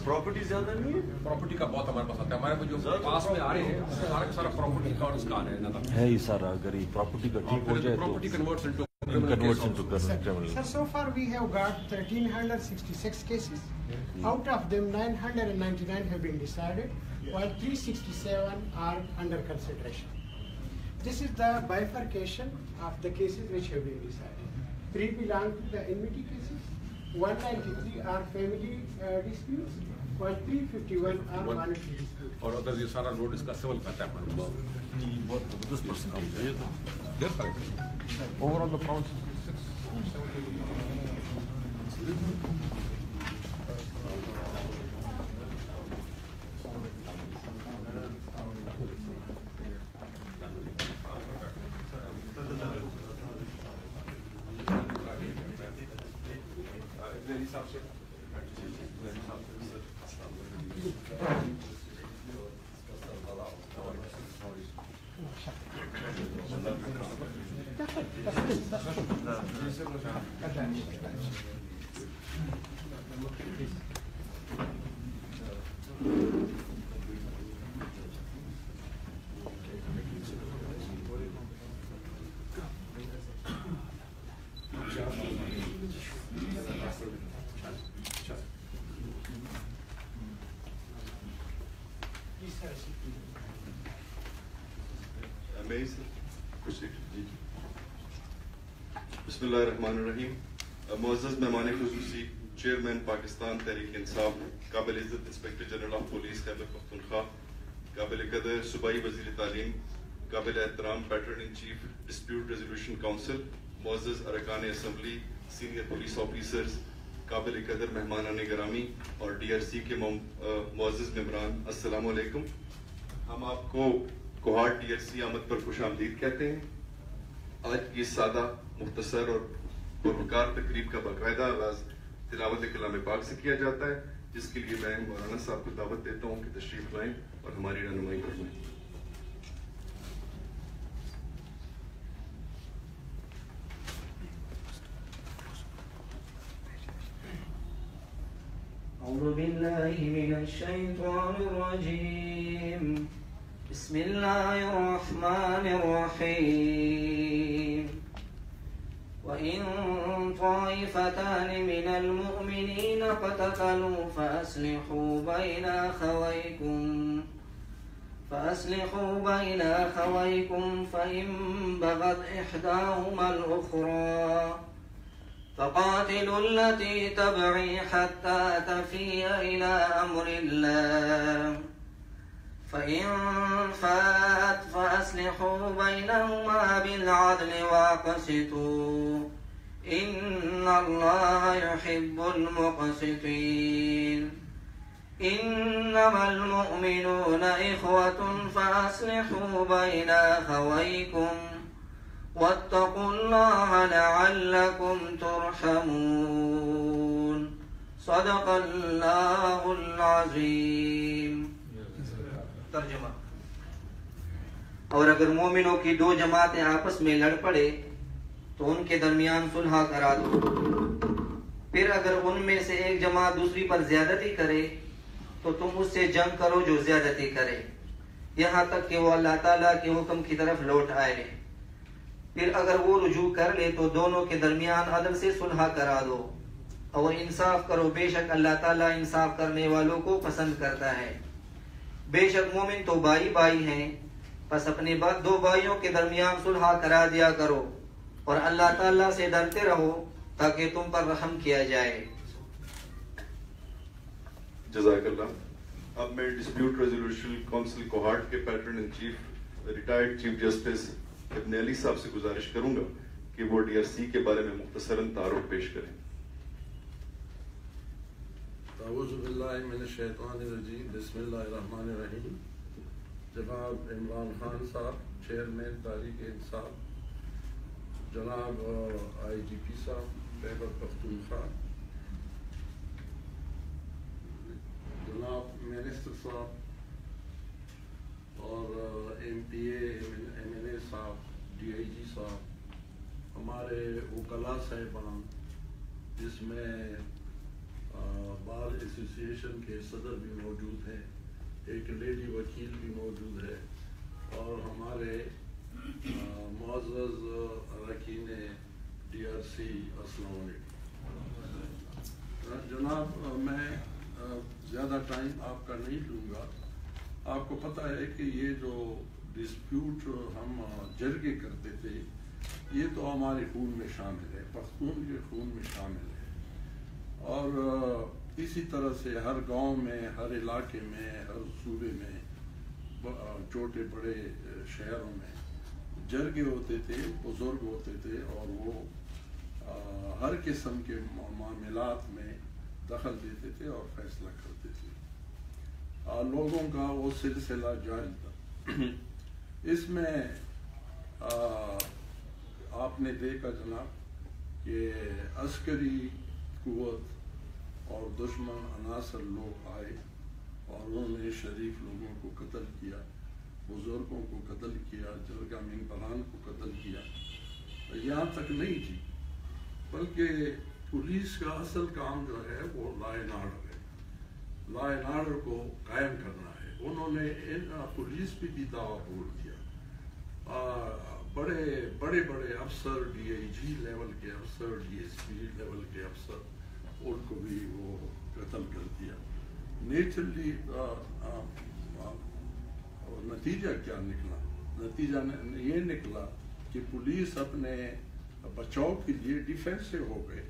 Property زیادہ نہیں ہے؟ پراپرٹی کا بہت ہمارے پاس آتا ہے. ہمارے پاس جو پاس میں آ رہے ہیں سارا کا سارا پراپرٹی کا اور اس کا آ رہے ہیں ہے ہی سارا. اگر یہ پراپرٹی کا ٹھیک ہو جائے تو property converts into Sir, so far we have got 1366 cases. Out of them 999 have been decided, while 367 are under consideration. This is the bifurcation of the cases which have been decided. 3 belong to the enmity cases, 193 are family disputes, while 351 are monetary disputes. اور ادھر یہ سارا road اس کا civil کا ہے. بہت زبردست person کام چاہیے تو دیر تک اوور آل دا پراؤنس بسم اللہ الرحمن الرحیم. معزز مہمان خصوصی چیئرمین پاکستان تحریک انصاف، قابل عزت inspector general of police Khyber Pakhtunkhwa, قابل قدر صوبائی وزیر تعلیم، قابل احترام pattern in chief dispute resolution council, معزز ارکان اسمبلی، سینئر پولیس آفیسرز، قابل قدر مہمانان گرامی اور ڈی آر سی کے معزز ممبران، السلام علیکم. ہم آپ کو کوہاٹ ڈی آر سی آمد پر خوش آمدید کہتے ہیں. آج کی سادہ، مختصر اور پروکار تقریب کا باقاعدہ آغاز تلاوت کلام پاک سے کیا جاتا ہے، جس کے لیے میں مولانا صاحب کو دعوت دیتا ہوں کہ تشریف لائیں اور ہماری رہنمائی فرمائیں. أعوذ بالله من الشيطان الرجيم. بسم الله الرحمن الرحيم. وإن طائفتان من المؤمنين اقتتلوا فأصلحوا بين أخويكم فإن بغت إحداهما الأخرى فقاتلوا التي تبغي حتى تفيء إلى أمر الله فإن فاءت فأصلحوا بينهما بالعدل وأقسطوا إن الله يحب المقسطين. إنما المؤمنون إخوة فأصلحوا بين أخويكم واتقوا الله لعلكم ترحمون. صدق الله العظيم. ترجمہ. اور اگر مومنوں کی دو جماعتیں آپس میں لڑ پڑے تو ان کے درمیان صلح کرا دو. پھر اگر ان میں سے ایک جماعت دوسری پر زیادتی کرے تو تم اس سے جنگ کرو جو زیادتی کرے، یہاں تک کہ وہ اللہ تعالیٰ کے حکم کی طرف لوٹ آئے. پھر اگر وہ رجوع کر لے تو دونوں کے درمیان عدل سے صلح کرا دو اور انصاف کرو، بے شک اللہ تعالیٰ انصاف کرنے والوں کو پسند کرتا ہے. بے شک مومن تو بھائی بھائی ہیں، پس اپنے دو بھائیوں کے درمیان صلح کرا دیا کرو اور اللہ تعالیٰ سے ڈرتے رہو تاکہ تم پر رحم کیا جائے. جزاک اللہ. اب میں ڈسپیوٹ ریزولوشن کونسل کوہاٹ کے pattern in chief retired chief justice ابن علی صاحب سے گزارش کروں گا کہ وہ ڈی آر سی کے بارے میں مختصراً تعارف پیش کریں. اعوذ باللہ من الشیطان الرجیم. بسم اللہ الرحمن الرحیم. جناب عمران خان صاحب چیئرمین تحریک انصاف، جناب آئی جی پی صاحب خیبر پختونخوا، جناب منسٹر صاحب اور M P A M L A صاحب، ڈی آئی جی صاحب، ہمارے وکلاء صاحبان جس میں بار ایسوسی ایشن کے صدر بھی موجود ہیں، ایک لیڈی وکیل بھی موجود ہے، اور ہمارے معزز اراکین ڈی آر سی، السلام علیکم جناب۔ میں زیادہ ٹائم آپ کا نہیں لوں گا۔ آپ کو پتہ ہے کہ یہ جو ڈسپیوٹ ہم جرگے کرتے تھے، یہ تو ہمارے خون میں شامل ہے، پختون کے خون میں شامل ہے، اور اسی طرح سے ہر گاؤں میں، ہر علاقے میں، ہر صوبے میں، چھوٹے بڑے شہروں میں جرگے ہوتے تھے، بزرگ ہوتے تھے، اور وہ ہر قسم کے معاملات میں دخل دیتے تھے اور فیصلہ کرتے تھے۔ لوگوں کا وہ سلسلہ جاری تھا۔ اس میں آپ نے دیکھا جناب کہ عسکری قوت اور دشمن عناصر لوگ آئے اور انہوں نے شریف لوگوں کو قتل کیا، بزرگوں کو قتل کیا، جرگہ ممبران کو قتل کیا۔ یہاں تک نہیں تھی، بلکہ پولیس کا اصل کام جو ہے وہ لا اینڈ آرڈر ہے، لا اینڈ آرڈر کو قائم کرنا ہے۔ انہوں نے پولیس پہ بھی دعویٰ بول دیا، بڑے بڑے بڑے افسر، ڈی آئی جی لیول کے افسر، ڈی ایس پی لیول کے افسر، ان کو بھی وہ قتل کر دیا۔ نیچرلی نتیجہ کیا نکلا؟ نتیجہ یہ نکلا کہ پولیس اپنے بچاؤ کے لیے ڈیفینسو ہو گئے۔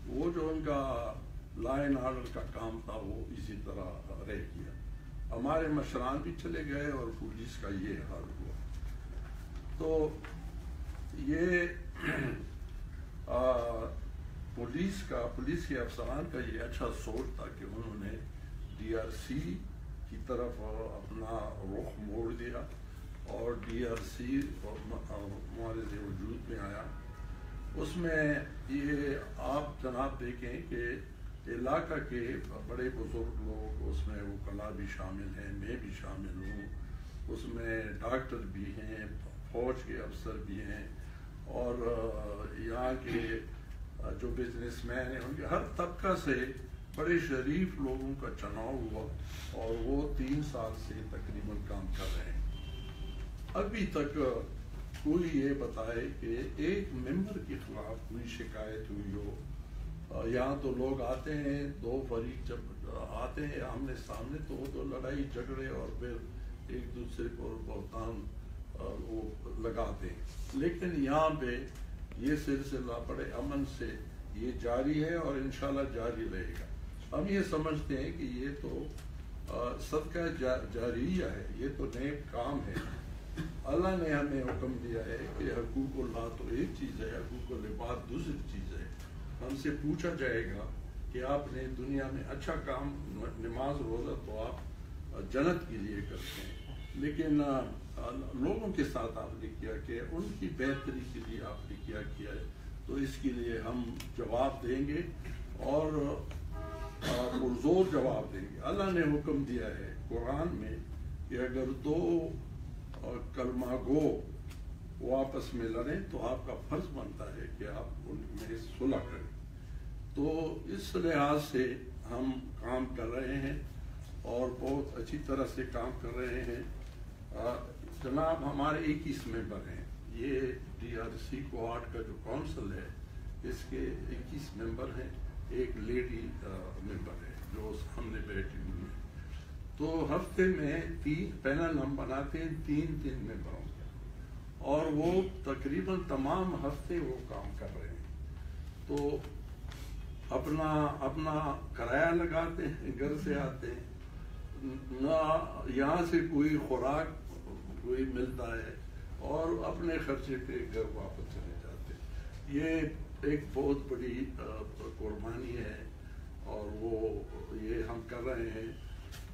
وہ جو ان کا لا اینڈ آرڈر کا کام تھا وہ اسی طرح رہ گیا۔ ہمارے مشران بھی چلے گئے اور پولیس کا یہ حال ہوا۔ تو یہ پولیس کے افسران کا یہ اچھا سوچ تھا کہ انہوں نے ڈی آر سی کی طرف اپنا رخ موڑ دیا، اور ڈی آر سی ہمارے وجود میں آیا۔ اس میں یہ آپ جناب دیکھیں کہ علاقہ کے بڑے بزرگ لوگ، اس میں وکلاء بھی شامل ہیں، میں بھی شامل ہوں، اس میں ڈاکٹر بھی ہیں، فوج کے افسر بھی ہیں، اور یہاں کے جو بزنس مین ہیں، ان کے ہر طبقہ سے بڑے شریف لوگوں کا چناؤ ہوا، اور وہ 3 سال سے تقریباً کام کر رہے ہیں۔ ابھی تک کوئی یہ بتائے کہ ایک ممبر کے خلاف کوئی شکایت ہوئی ہو۔ یہاں تو لوگ آتے ہیں، دو فریق جب آتے ہیں آمنے سامنے تو وہ تو لڑائی جھگڑے اور پھر ایک دوسرے کو بہتان وہ لگاتے ہیں، لیکن یہاں پہ یہ سلسلہ بڑے امن سے یہ جاری ہے اور انشاءاللہ جاری رہے گا۔ ہم یہ سمجھتے ہیں کہ یہ تو صدقہ جاریہ ہے، یہ تو نیک کام ہے۔ اللہ نے ہمیں حکم دیا ہے کہ حقوق اللہ تو ایک چیز ہے، حقوق العباد دوسری چیز ہے۔ ہم سے پوچھا جائے گا کہ آپ نے دنیا میں اچھا کام، نماز روزہ تو آپ جنت کے لیے کرتے ہیں، لیکن لوگوں کے ساتھ آپ نے کیا کہ ان کی بہتری کے لیے آپ نے کیا ہے، تو اس کے لیے ہم جواب دیں گے اور پرزور جواب دیں گے۔ اللہ نے حکم دیا ہے قرآن میں کہ اگر 2 کلمہ گو وہ آپس میں لڑیں تو آپ کا فرض بنتا ہے کہ آپ ان میں صلح کریں۔ تو اس لحاظ سے ہم کام کر رہے ہیں اور بہت اچھی طرح سے کام کر رہے ہیں۔ جناب ہمارے 21 ممبر ہیں، یہ ڈی آر سی کوآرڈ کا جو کونسل ہے اس کے 21 ممبر ہیں، ایک لیڈی ممبر ہے جو سامنے بیٹھی ہوئی ہے۔ تو ہفتے میں 3 پینل ہم بناتے ہیں 3 ممبروں کا، اور وہ تقریباً تمام ہفتے وہ کام کر رہے ہیں۔ تو اپنا کرایہ لگاتے ہیں، گھر سے آتے ہیں، نہ یہاں سے کوئی خوراک کوئی ملتا ہے، اور اپنے خرچے پہ گھر واپس چلے جاتے ہیں۔ یہ ایک بہت بڑی قربانی ہے اور وہ یہ ہم کر رہے ہیں۔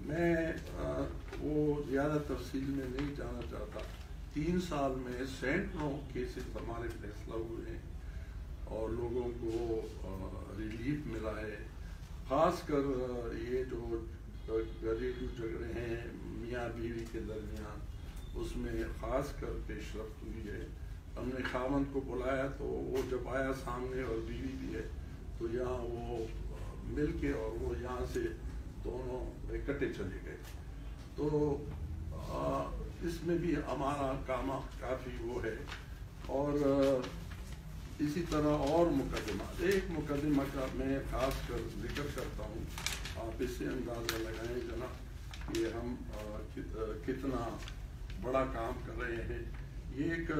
میں وہ زیادہ تفصیل میں نہیں جانا چاہتا۔ 3 سال میں سینکڑوں کیسز ہمارے فیصلہ ہوئے ہیں اور لوگوں کو ریلیف ملا ہے۔ خاص کر یہ جو گھریلو جھگڑے ہیں میاں بیوی کے درمیان، اس میں خاص کر پیش رفت ہوئی ہے۔ ہم نے خاوند کو بلایا تو وہ جب آیا سامنے اور بیوی بھی ہے تو یہاں وہ مل کے اور وہ یہاں سے دونوں اکٹھے چلے گئے. تو اس میں بھی ہمارا کام کافی وہ ہے. اور اسی طرح اور مقدمات. ایک مقدمہ کا میں خاص کر ذکر کرتا ہوں, آپ اس سے اندازہ لگائیں جناب کہ ہم کتنا بڑا کام کر رہے ہیں. یہ ایک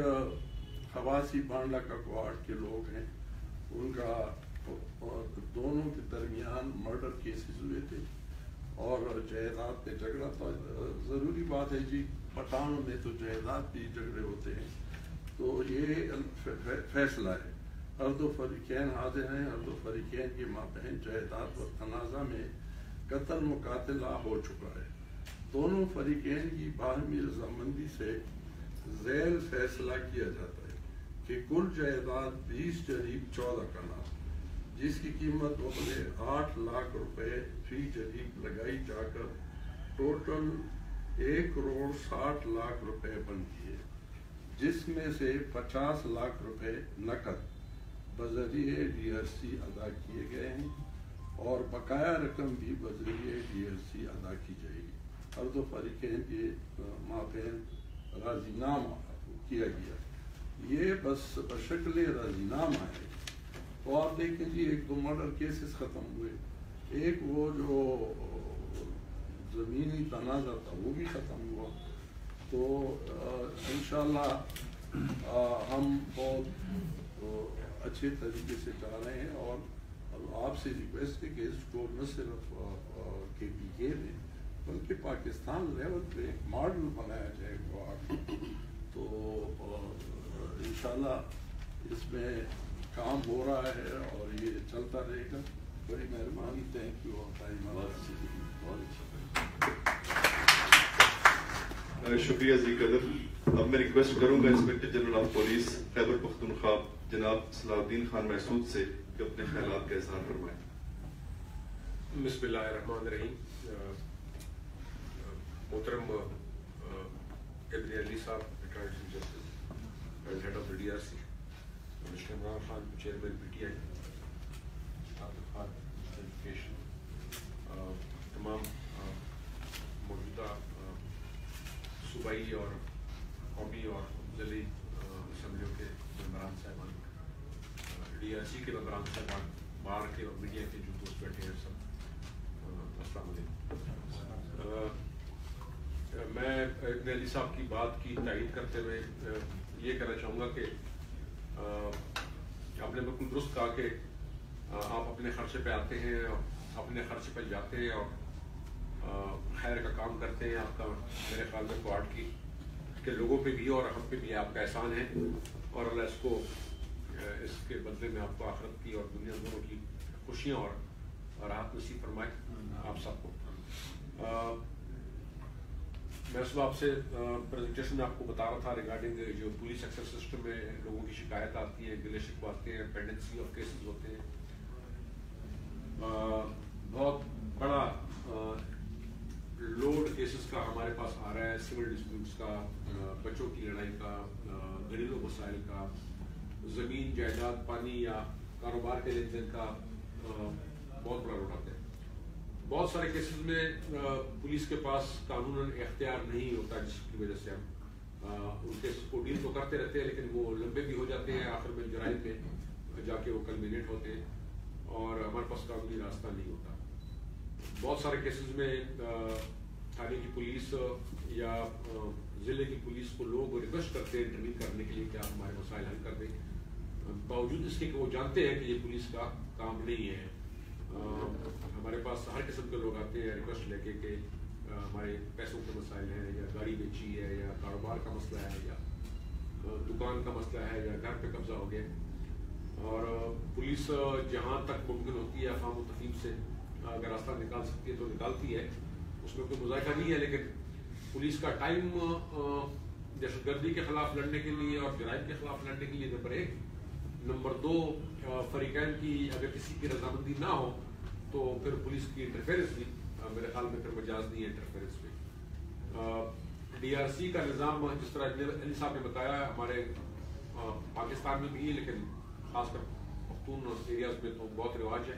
خواسی بانڈا کا کوارڈ کے لوگ ہیں, ان کا دونوں کے درمیان مرڈر کیسز ہوئے تھے اور جائیداد پہ جھگڑا تھا. ضروری بات ہے جی, پٹھانوں میں تو جائیداد پہ جھگڑے ہوتے ہیں. تو یہ فیصلہ ہے, ہر دو فریقین حاضر ہیں, ہر دو فریقین کے مابین جائیداد و تنازع میں قتل مقاتلہ ہو چکا ہے. دونوں فریقین کی باہمی رضامندی سے ذیل فیصلہ کیا جاتا ہے کہ کل جائیداد 20 جریب 14 کنال, جس کی قیمت بغلے 8 لاکھ روپے فی جریب لگائی جا کر ٹوٹل 1 کروڑ 60 لاکھ روپے بنتی ہے, جس میں سے 50 لاکھ روپے نقد بذریعہ DRC ادا کیے گئے ہیں اور بقایا رقم بھی بذریعہ DRC ادا کی جائے گی. ہر دو فریقین کے مابین راضی نامہ کیا گیا. یہ بس بشکل راضی نامہ ہے. تو آپ دیکھیں جی, 1-2 مرڈر کیسز ختم ہوئے, ایک وہ جو زمینی تنازع تھا وہ بھی ختم ہوا. تو انشاءاللہ ہم بہت اچھے طریقے سے چاہ رہے ہیں اور آپ سے ریکویسٹ ہے کہ اس کو نہ صرف KPK میں بلکہ پاکستان لیول پہ ایک ماڈل بنایا جائے گا. تو انشاءاللہ اس میں کام ہو رہا ہے اور یہ چلتا رہے گا. بڑی مہربانی. Thank you. شکریہ زی قدر. اب میں ریکویسٹ کروں گا inspector general of police Khyber Pakhtunkhwa جناب صلاح الدین خان محسود سے کہ اپنے خیالات کا اظہار فرمائیں. بسم اللہ الرحمن الرحیم. محترم ابن علی صاحب, retired chief justice and head of the DRC, mister Imran Khan, chairman PTI, Atif Khan education, تمام موجودہ صوبائی اور قومی اور ضلعی اسمبلیوں کے ممبران صاحبان, DRC کے ممبران صاحبان, باہر کے اور میڈیا کے جو دوست بیٹھے ہیں سب, السلام علیکم. میں ابن علی صاحب کی بات کی تائید کرتے ہوئے یہ کہنا چاہوں گا کہ آپ نے بالکل درست کہا کہ آپ اپنے خرچے پہ آتے ہیں, اپنے خرچے پہ جاتے ہیں اور خیر کا کام کرتے ہیں. آپ کا میرے خیال میں کوارڈ کی کے لوگوں پہ بھی اور ہم پہ بھی آپ کا احسان ہے, اور اللہ اس کو اس کے بدلے میں آپ کو آخرت کی اور دنیا دونوں کی خوشیاں اور راحت نصیب فرمائے آپ سب کو. میں اس آپ سے پریزنٹیشن میں آپ کو بتا رہا تھا ریگارڈنگ جو پولیس ایکسس سسٹم میں لوگوں کی شکایت آتی ہے, گلے شکوے آتے ہیں, پینڈنسی آف کیسز ہوتے ہیں. بہت بڑا لوڈ کیسز کا ہمارے پاس آ رہا ہے, سول ڈسپیوٹس کا, بچوں کی لڑائی کا, گھریلو مسائل کا, زمین جائیداد پانی یا کاروبار کے لین دین کا بہت بڑا لوڈ آتا ہے. بہت سارے کیسز میں پولیس کے پاس قانون اختیار نہیں ہوتا, جس کی وجہ سے ہم ان کیسز کو ڈیل تو کرتے رہتے ہیں لیکن وہ لمبے بھی ہو جاتے ہیں, آخر میں جرائم میں جا کے وہ کلمینیٹ ہوتے ہیں اور ہمارے پاس قانونی راستہ نہیں ہوتا. بہت سارے کیسز میں تھانے کی پولیس یا ضلع کی پولیس کو لوگ ریکویسٹ کرتے ہیں انٹروین کرنے کے لیے کہ آپ ہمارے مسائل حل کر دیں, باوجود اس کے کہ وہ جانتے ہیں کہ یہ پولیس کا کام نہیں ہے. ہمارے پاس ہر قسم کے لوگ آتے ہیں ریکویسٹ لے کے کہ ہمارے پیسوں کے مسائل ہیں, یا گاڑی بیچی ہے, یا کاروبار کا مسئلہ ہے, یا دکان کا مسئلہ ہے, یا گھر پہ قبضہ ہو گیا. اور پولیس جہاں تک ممکن ہوتی ہے افہام و تفہیم سے اگر راستہ نکال سکتی ہے تو نکالتی ہے, اس میں کوئی مذائقہ نہیں ہے. لیکن پولیس کا ٹائم دہشت گردی کے خلاف لڑنے کے لیے اور جرائم کے خلاف لڑنے کے لیے نمبر 1, نمبر 2 فریقین کی اگر کسی کی رضامندی نہ ہو تو پھر پولیس کی انٹرفیئرنس بھی میرے خیال میں پھر مجاز نہیں ہے انٹرفیئرنس میں. DRC کا نظام جس طرح علی صاحب نے بتایا ہمارے پاکستان میں بھی ہے, لیکن خاص کر پختون ایریاز میں تو بہت رواج ہے.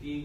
3,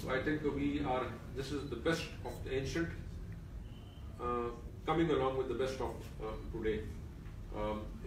So I think this is the best of the ancient, coming along with the best of today.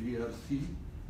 DRC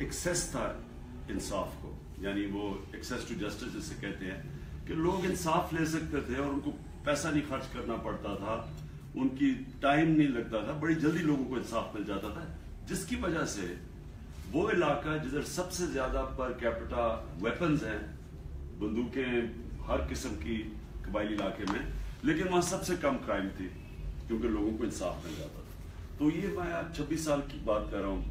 access تھا انصاف کو، یعنی وہ ایکسیس ٹو جسٹس جسے کہتے ہیں کہ لوگ انصاف لے سکتے تھے اور ان کو پیسہ نہیں خرچ کرنا پڑتا تھا، ان کی ٹائم نہیں لگتا تھا، بڑی جلدی لوگوں کو انصاف مل جاتا تھا، جس کی وجہ سے وہ علاقہ جدھر سب سے زیادہ پر کیپٹا ویپنز ہیں، بندوقیں ہر قسم کی قبائلی علاقے میں، لیکن وہاں سب سے کم کرائم تھی کیونکہ لوگوں کو انصاف مل جاتا تھا. تو یہ میں آج 26 سال کی بات کر رہا ہوں،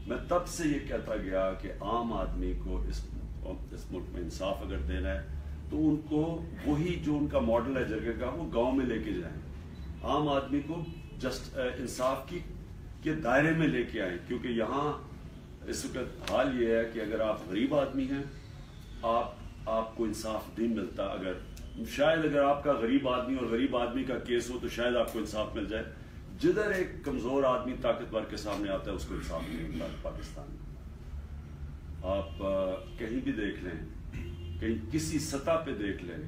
میں تب سے یہ کہتا گیا کہ عام آدمی کو اس ملک میں انصاف اگر دینا ہے تو ان کو وہی جو ان کا ماڈل ہے جرگے کا وہ گاؤں میں لے کے جائیں، عام آدمی کو جسٹ انصاف کے دائرے میں لے کے آئیں. کیونکہ یہاں اس وقت حال یہ ہے کہ اگر آپ غریب آدمی ہیں آپ کو انصاف نہیں ملتا. شاید اگر آپ کا غریب آدمی اور غریب آدمی کا کیس ہو تو شاید آپ کو انصاف مل جائے. جدھر ایک کمزور آدمی طاقتور کے سامنے آتا ہے اس کو انصاف نہیں ملتا. پاکستان میں آپ کہیں بھی دیکھ لیں، کہیں کسی سطح پہ دیکھ لیں،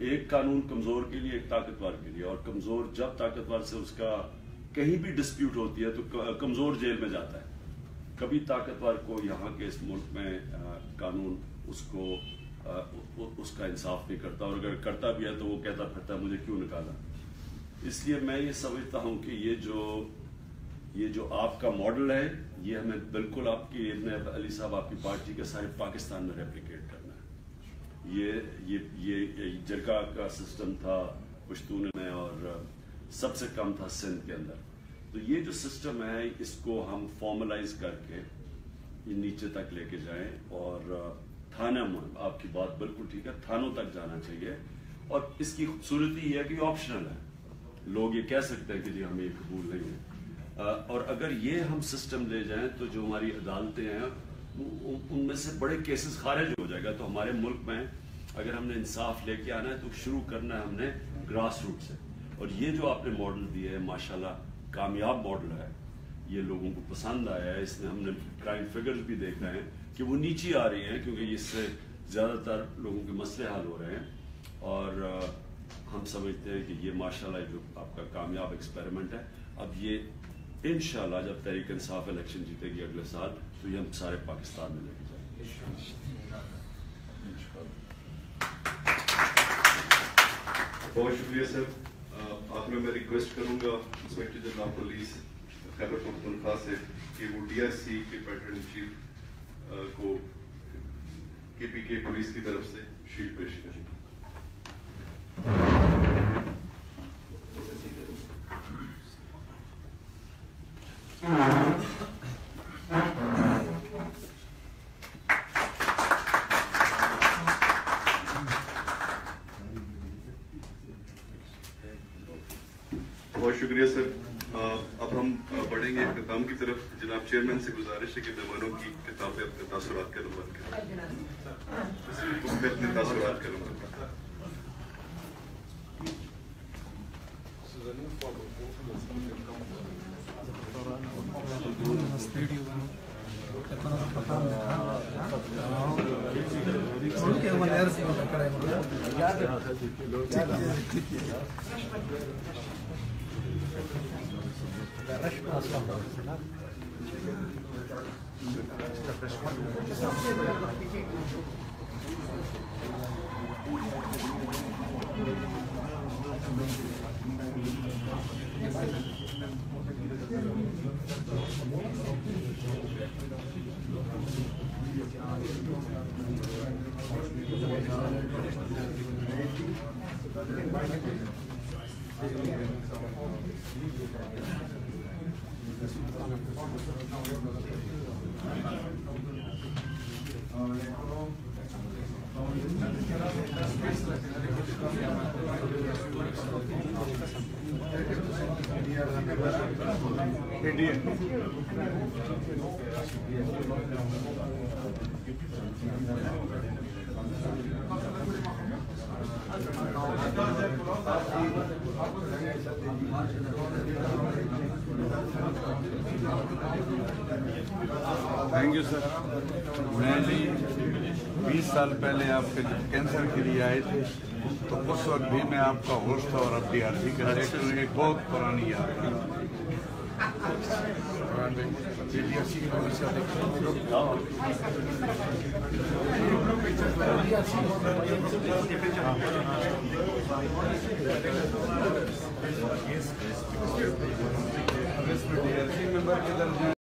ایک قانون کمزور کے لیے ایک طاقتور کے لیے، اور کمزور جب طاقتور سے اس کا کہیں بھی ڈسپیوٹ ہوتی ہے تو کمزور جیل میں جاتا ہے. کبھی طاقتور کو یہاں کے اس ملک میں قانون اس کا انصاف نہیں کرتا، اور اگر کرتا بھی ہے تو وہ کہتا پھرتا ہے مجھے کیوں نکالا. اس لیے میں یہ سمجھتا ہوں کہ یہ جو آپ کا ماڈل ہے یہ ہمیں بالکل آپ کی ابن علی صاحب آپ کی پارٹی کے سارے پاکستان میں ریپلیکیٹ کرنا ہے. یہ جرگہ کا سسٹم تھا پشتون میں اور سب سے کم تھا سندھ کے اندر. تو یہ جو سسٹم ہے اس کو ہم فارملائز کر کے نیچے تک لے کے جائیں، اور تھانہ میں آپ کی بات بالکل ٹھیک ہے، تھانوں تک جانا چاہیے. اور اس کی خوبصورتی یہ ہے کہ آپشنل ہے، لوگ یہ کہہ سکتے ہیں کہ جی ہمیں یہ قبول نہیں ہے. اور اگر یہ ہم سسٹم لے جائیں تو جو ہماری عدالتیں ہیں ان میں سے بڑے کیسز خارج ہو جائے گا. تو ہمارے ملک میں اگر ہم نے انصاف لے کے آنا ہے تو شروع کرنا ہے ہم نے گراس روٹ سے. اور یہ جو آپ نے ماڈل دیا ہے ماشاءاللہ کامیاب ماڈل ہے، یہ لوگوں کو پسند آیا ہے. اس میں ہم نے کرائم فگرز بھی دیکھ رہے ہیں کہ وہ نیچے آ رہی ہیں کیونکہ اس سے زیادہ تر لوگوں کے مسئلے حل ہو رہے ہیں. اور ہم سمجھتے ہیں کہ یہ ماشاءاللہ جو آپ کا کامیاب ایکسپیریمنٹ ہے، اب یہ انشاءاللہ جب تحریک انصاف الیکشن جیتے گی اگلے سال تو یہ ہم سارے پاکستان میں لے کے جائیں گے. بہت شکریہ سر. آپ میں ریکویسٹ کروں گا inspector general of police Khyber Pakhtunkhwa سے کہ وہ ڈی آئی سی کے پیٹرن ان چیف کو کے پی کے پولیس کی طرف سے شیٹ پیش کریں. بہت شکریہ سر. اب ہم بڑھیں گے اختتام کی طرف. جناب چیئرمین سے گزارش ہے کہ مہمانوں کی کتابیں اپنے تاثرات کا نمبر کریں. اس میں اپنے تاثرات کا نمبر کریں. Thank you sir. میں بھی 20 سال پہلے آپ کے کینسر کے لیے آئے تھے تو اس وقت بھی میں آپ کا ہوسٹ تھا اور اب ڈی آر سی کا ڈائریکٹر. ایک بہت پرانی یاد ہے. قرآن میں DRC کی ممبر سے DRC ممبر کے درجے